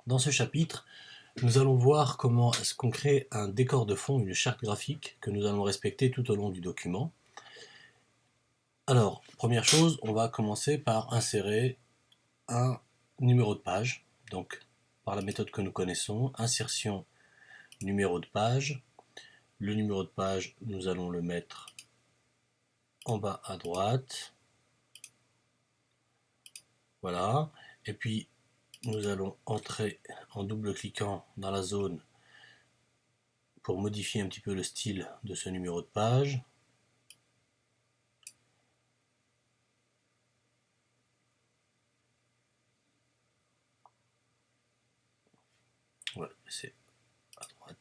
Dans ce chapitre, nous allons voir comment est-ce qu'on crée un décor de fond, une charte graphique que nous allons respecter tout au long du document. Alors, première chose, on va commencer par insérer un numéro de page, donc par la méthode que nous connaissons, insertion numéro de page. Le numéro de page, nous allons le mettre en bas à droite. Voilà. Et puis, nous allons entrer en double-cliquant dans la zone pour modifier un petit peu le style de ce numéro de page. Voilà, c'est à droite.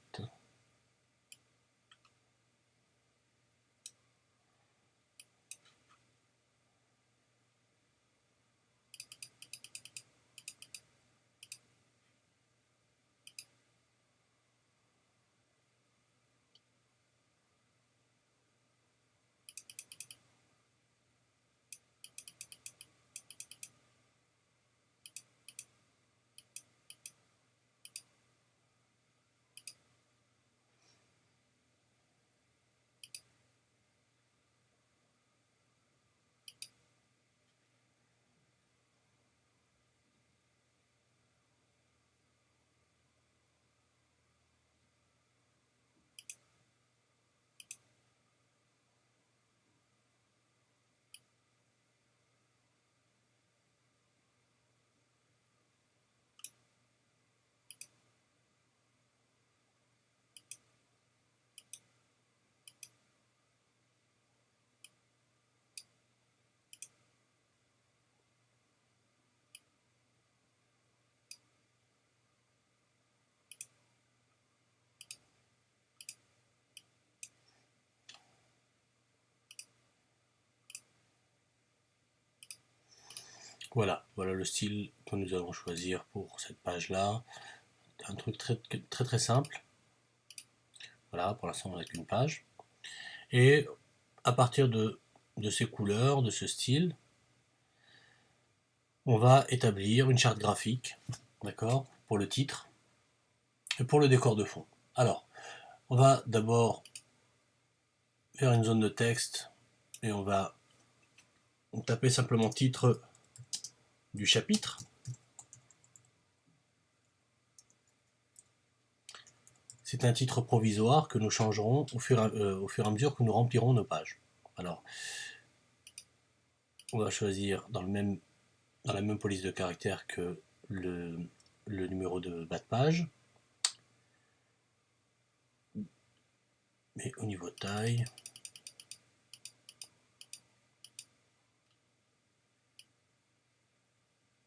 Voilà, voilà le style que nous allons choisir pour cette page-là. Un truc très simple. Voilà, pour l'instant on n'a qu'une page. Et à partir de ces couleurs, de ce style, on va établir une charte graphique, d'accord, pour le titre et pour le décor de fond. Alors, on va d'abord faire une zone de texte et on va taper simplement titre du chapitre. C'est un titre provisoire que nous changerons au fur et à mesure que nous remplirons nos pages. Alors, on va choisir dans la même police de caractère que le numéro de bas de page. Mais au niveau taille,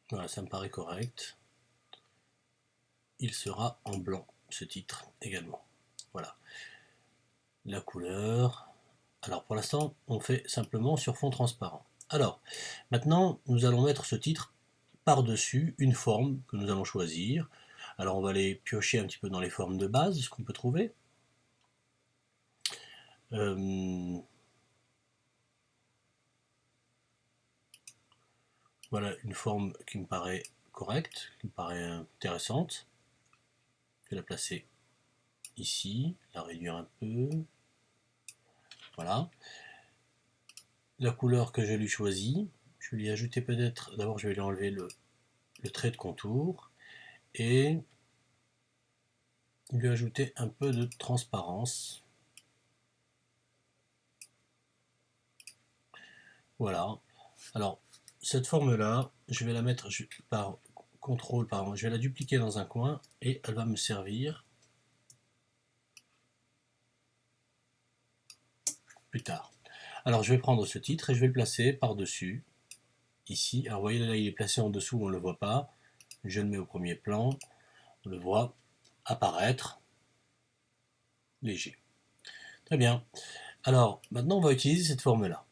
voilà, ça me paraît correct. Il sera en blanc, ce titre également. Voilà. La couleur. Alors pour l'instant, on fait simplement sur fond transparent. Alors, maintenant, nous allons mettre ce titre par-dessus une forme que nous allons choisir. Alors on va aller piocher un petit peu dans les formes de base, ce qu'on peut trouver. Voilà une forme qui me paraît correcte, qui me paraît intéressante. Je vais la placer ici, la réduire un peu. Voilà. La couleur que je lui choisis, je vais lui ajouter peut-être, d'abord je vais lui enlever le trait de contour et lui ajouter un peu de transparence. Voilà. Alors, cette forme-là, je vais la mettre par contrôle, pardon, je vais la dupliquer dans un coin et elle va me servir plus tard. Alors, je vais prendre ce titre et je vais le placer par-dessus, ici. Alors, vous voyez, là, il est placé en dessous, on ne le voit pas. Je le mets au premier plan, on le voit apparaître léger. Très bien. Alors, maintenant, on va utiliser cette forme-là.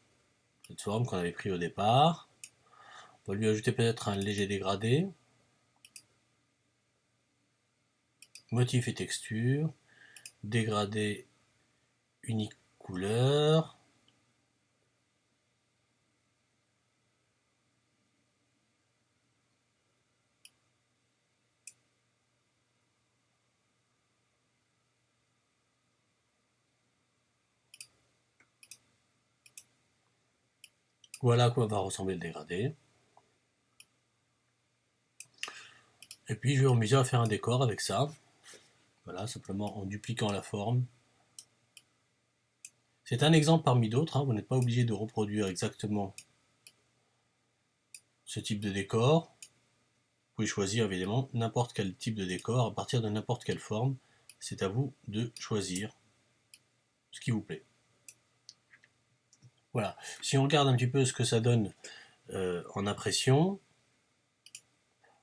Cette forme qu'on avait prise au départ. On va lui ajouter peut-être un léger dégradé. Motif et texture. Dégradé unique couleur. Voilà à quoi va ressembler le dégradé. Et puis je vais m'amuser à faire un décor avec ça. Voilà, simplement en dupliquant la forme. C'est un exemple parmi d'autres, hein. Vous n'êtes pas obligé de reproduire exactement ce type de décor. Vous pouvez choisir évidemment n'importe quel type de décor à partir de n'importe quelle forme. C'est à vous de choisir ce qui vous plaît. Voilà. Si on regarde un petit peu ce que ça donne en impression,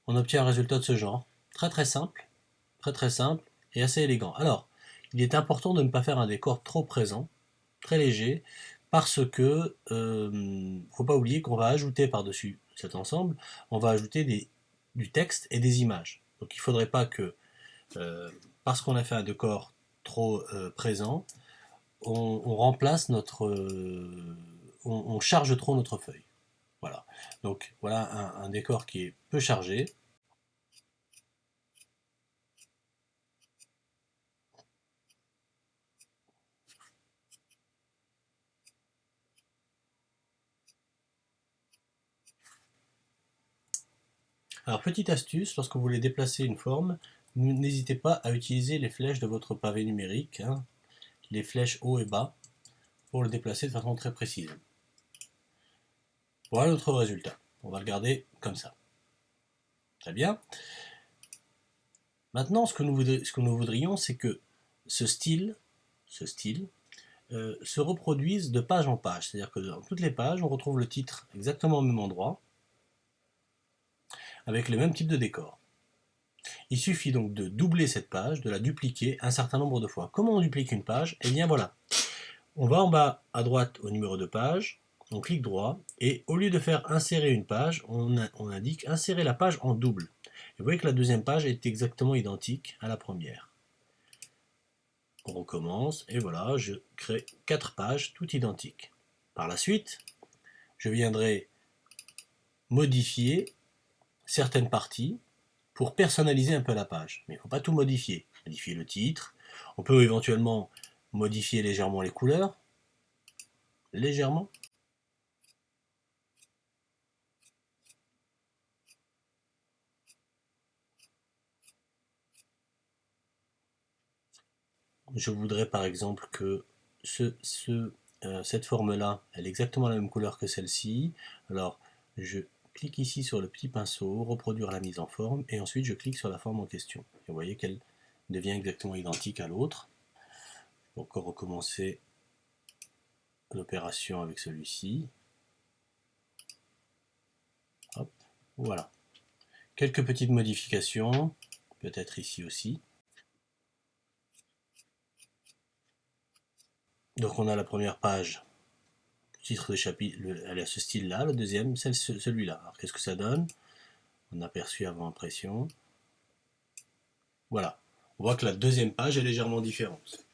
on obtient un résultat de ce genre. Très simple et assez élégant. Alors, il est important de ne pas faire un décor trop présent, très léger, parce que faut pas oublier qu'on va ajouter par-dessus cet ensemble, on va ajouter du texte et des images. Donc il ne faudrait pas que, parce qu'on a fait un décor trop présent, on remplace on charge trop notre feuille. Voilà. Donc voilà un décor qui est peu chargé. Alors petite astuce, lorsque vous voulez déplacer une forme, n'hésitez pas à utiliser les flèches de votre pavé numérique, hein, les flèches haut et bas, pour le déplacer de façon très précise. Voilà notre résultat. On va le garder comme ça. Très bien. Maintenant, ce que nous voudrions, c'est que ce style se reproduise de page en page. C'est-à-dire que dans toutes les pages, on retrouve le titre exactement au même endroit, avec le même type de décor. Il suffit donc de doubler cette page, de la dupliquer un certain nombre de fois. Comment on duplique une page? Eh bien voilà. On va en bas à droite au numéro de page, on clique droit, et au lieu de faire insérer une page, on indique insérer la page en double. Et vous voyez que la deuxième page est exactement identique à la première. On recommence, et voilà, je crée 4 pages toutes identiques. Par la suite, je viendrai modifier certaines parties pour personnaliser un peu la page. Mais il ne faut pas tout modifier. Modifier le titre, on peut éventuellement modifier légèrement les couleurs, légèrement. Je voudrais par exemple que cette forme-là, elle est exactement la même couleur que celle-ci. Alors, je clique ici sur le petit pinceau, reproduire la mise en forme, et ensuite je clique sur la forme en question. Et vous voyez qu'elle devient exactement identique à l'autre. Je vais encore recommencer l'opération avec celui-ci. Hop, voilà. Quelques petites modifications, peut-être ici aussi. Donc on a la première page, titre de chapitre, elle a ce style-là, le deuxième, celui-là. Alors qu'est-ce que ça donne? On aperçut avant impression. Voilà. On voit que la deuxième page est légèrement différente.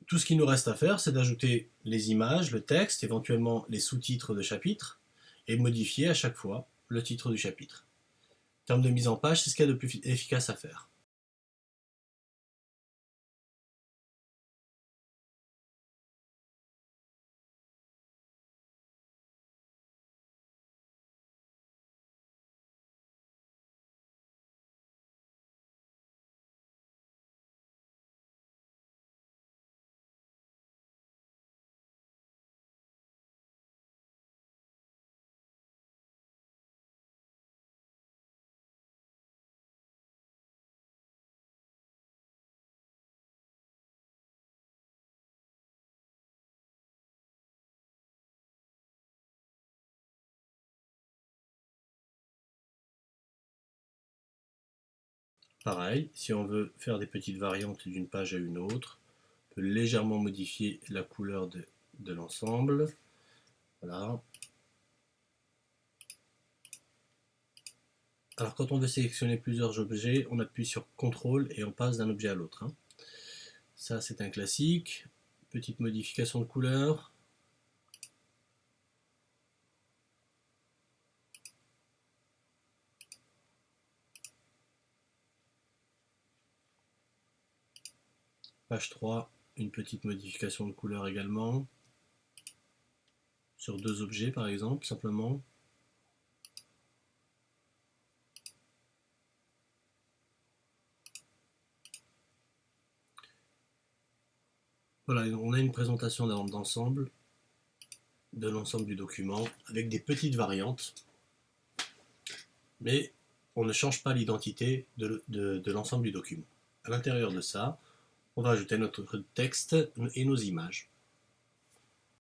Tout ce qu'il nous reste à faire, c'est d'ajouter les images, le texte, éventuellement les sous-titres de chapitre, et modifier à chaque fois le titre du chapitre. En termes de mise en page, c'est ce qu'il y a de plus efficace à faire. Pareil, si on veut faire des petites variantes d'une page à une autre, on peut légèrement modifier la couleur de l'ensemble. Voilà. Alors quand on veut sélectionner plusieurs objets, on appuie sur CTRL et on passe d'un objet à l'autre, hein. Ça c'est un classique. Petite modification de couleur. Page 3, une petite modification de couleur également. Sur deux objets par exemple, simplement. Voilà, on a une présentation d'ensemble, de l'ensemble du document, avec des petites variantes, mais on ne change pas l'identité de l'ensemble du document. À l'intérieur de ça, on va ajouter notre texte et nos images.